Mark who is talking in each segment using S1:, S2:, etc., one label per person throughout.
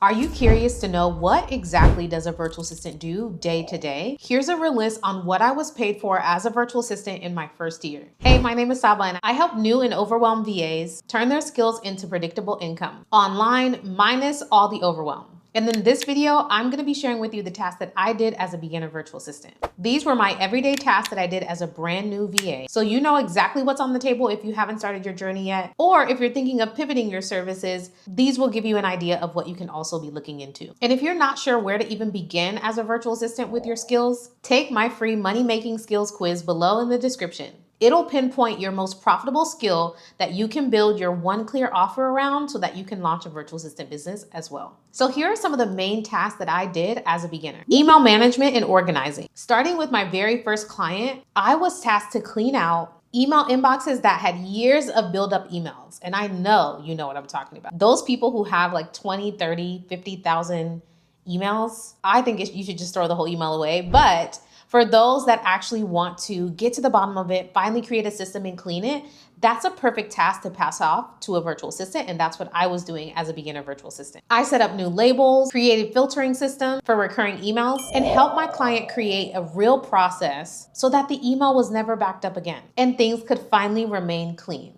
S1: Are you curious to know what exactly does a virtual assistant do day to day? Here's a real list on what I was paid for as a virtual assistant in my first year. Hey, my name is Saba and I help new and overwhelmed VAs turn their skills into predictable income online minus all the overwhelm. And in this video, I'm going to be sharing with you the tasks that I did as a beginner virtual assistant. These were my everyday tasks that I did as a brand new VA. So you know exactly what's on the table if you haven't started your journey yet, or if you're thinking of pivoting your services, these will give you an idea of what you can also be looking into. And if you're not sure where to even begin as a virtual assistant with your skills, take my free money-making skills quiz below in the description. It'll pinpoint your most profitable skill that you can build your one clear offer around so that you can launch a virtual assistant business as well. So here are some of the main tasks that I did as a beginner. Email management and organizing. Starting with my very first client, I was tasked to clean out email inboxes that had years of build-up emails. And I know you know what I'm talking about. Those people who have like 20, 30, 50,000 emails, I think you should just throw the whole email away. But for those that actually want to get to the bottom of it, finally create a system and clean it, that's a perfect task to pass off to a virtual assistant, and that's what I was doing as a beginner virtual assistant. I set up new labels, created filtering system for recurring emails, and helped my client create a real process so that the email was never backed up again, and things could finally remain clean.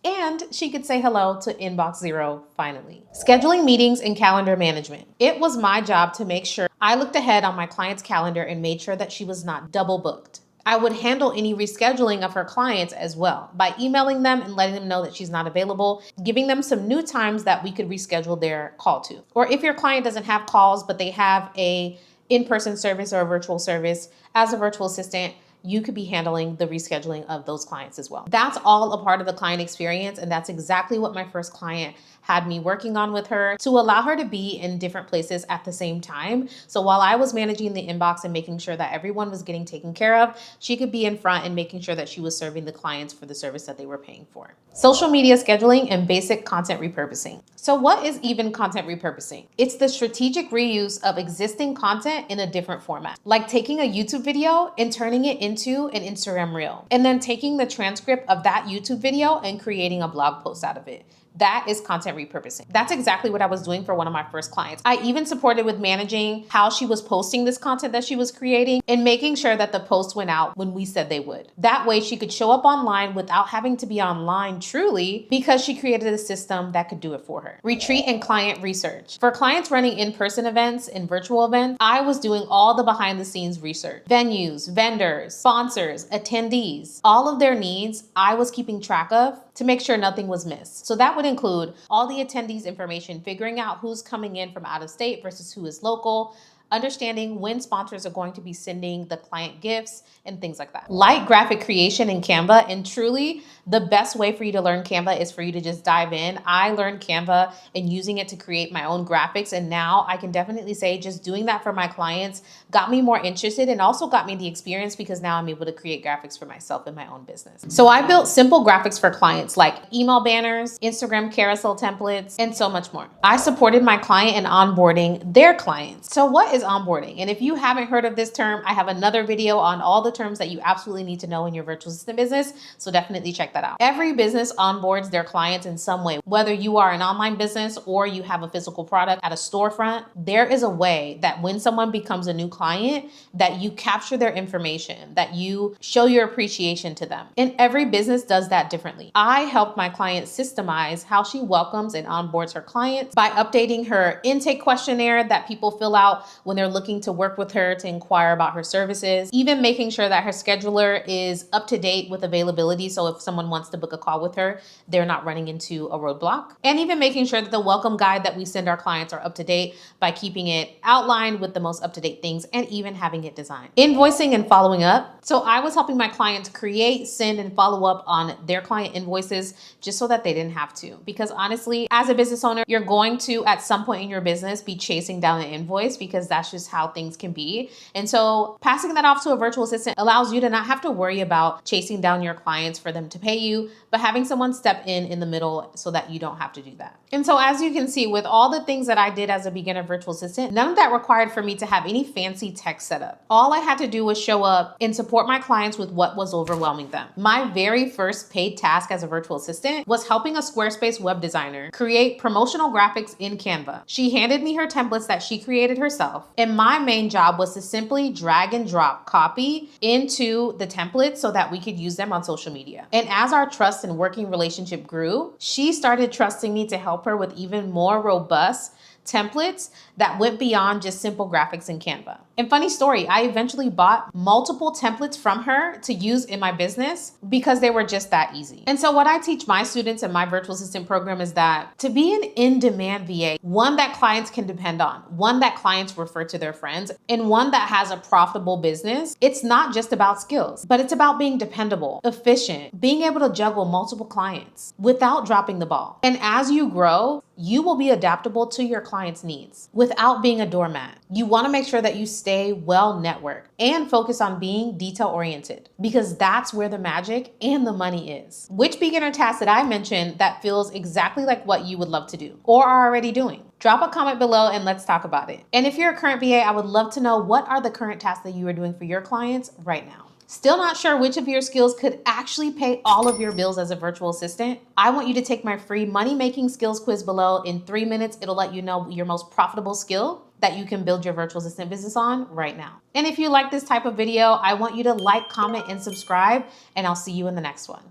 S1: And she could say hello to inbox zero finally. Scheduling meetings and calendar management. It was my job to make sure I looked ahead on my client's calendar and made sure that she was not double booked. I would handle any rescheduling of her clients as well by emailing them and letting them know that she's not available, giving them some new times that we could reschedule their call to. Or if your client doesn't have calls, but they have a in-person service or a virtual service, as a virtual assistant, you could be handling the rescheduling of those clients as well. That's all a part of the client experience, and that's exactly what my first client had me working on with her to allow her to be in different places at the same time. So while I was managing the inbox and making sure that everyone was getting taken care of, she could be in front and making sure that she was serving the clients for the service that they were paying for. Social media scheduling and basic content repurposing. So what is even content repurposing? It's the strategic reuse of existing content in a different format, like taking a YouTube video and turning it into an Instagram reel, and then taking the transcript of that YouTube video and creating a blog post out of it. That is content repurposing. That's exactly what I was doing for one of my first clients. I even supported with managing how she was posting this content that she was creating and making sure that the posts went out when we said they would. That way she could show up online without having to be online truly, because she created a system that could do it for her. Retreat and client research. For clients running in-person events and virtual events, I was doing all the behind the scenes research. Venues, vendors, sponsors, attendees, all of their needs I was keeping track of to make sure nothing was missed. So that would include all the attendees' information, figuring out who's coming in from out of state versus who is local, understanding when sponsors are going to be sending the client gifts and things like that. Light graphic creation in Canva, and truly the best way for you to learn Canva is for you to just dive in. I learned Canva and using it to create my own graphics, and now I can definitely say just doing that for my clients got me more interested and also got me the experience, because now I'm able to create graphics for myself in my own business. So I built simple graphics for clients like email banners, Instagram carousel templates, and so much more. I supported my client in onboarding their clients. So what is onboarding? And if you haven't heard of this term, I have another video on all the terms that you absolutely need to know in your virtual assistant business. So definitely check that out. Every business onboards their clients in some way. Whether you are an online business or you have a physical product at a storefront, there is a way that when someone becomes a new client, that you capture their information, that you show your appreciation to them. And every business does that differently. I helped my client systemize how she welcomes and onboards her clients by updating her intake questionnaire that people fill out when they're looking to work with her to inquire about her services, even making sure that her scheduler is up to date with availability. So if someone wants to book a call with her, they're not running into a roadblock, and even making sure that the welcome guide that we send our clients are up to date by keeping it outlined with the most up-to-date things and even having it designed. Invoicing and following up. So I was helping my clients create, send, and follow up on their client invoices just so that they didn't have to. Because honestly, as a business owner, you're going to, at some point in your business, be chasing down an invoice, because that's just how things can be. And so passing that off to a virtual assistant allows you to not have to worry about chasing down your clients for them to pay you, but having someone step in the middle so that you don't have to do that. And so as you can see, with all the things that I did as a beginner virtual assistant, none of that required for me to have any fancy tech setup. All I had to do was show up and support my clients with what was overwhelming them. My very first paid task as a virtual assistant was helping a Squarespace web designer create promotional graphics in Canva. She handed me her templates that she created herself, and my main job was to simply drag and drop copy into the templates so that we could use them on social media. And as our trust and working relationship grew, she started trusting me to help her with even more robust templates that went beyond just simple graphics in Canva. And funny story, I eventually bought multiple templates from her to use in my business because they were just that easy. And so what I teach my students in my virtual assistant program is that to be an in-demand VA, one that clients can depend on, one that clients refer to their friends, and one that has a profitable business, it's not just about skills, but it's about being dependable, efficient, being able to juggle multiple clients without dropping the ball. And as you grow, you will be adaptable to your clients' needs without being a doormat. You want to make sure that you stay well networked and focus on being detail oriented, because that's where the magic and the money is. Which beginner task did I mention that feels exactly like what you would love to do or are already doing? Drop a comment below and let's talk about it. And if you're a current VA, I would love to know, what are the current tasks that you are doing for your clients right now? Still not sure which of your skills could actually pay all of your bills as a virtual assistant? I want you to take my free money-making skills quiz below. In 3 minutes, it'll let you know your most profitable skill that you can build your virtual assistant business on right now. And if you like this type of video, I want you to like, comment, and subscribe, and I'll see you in the next one.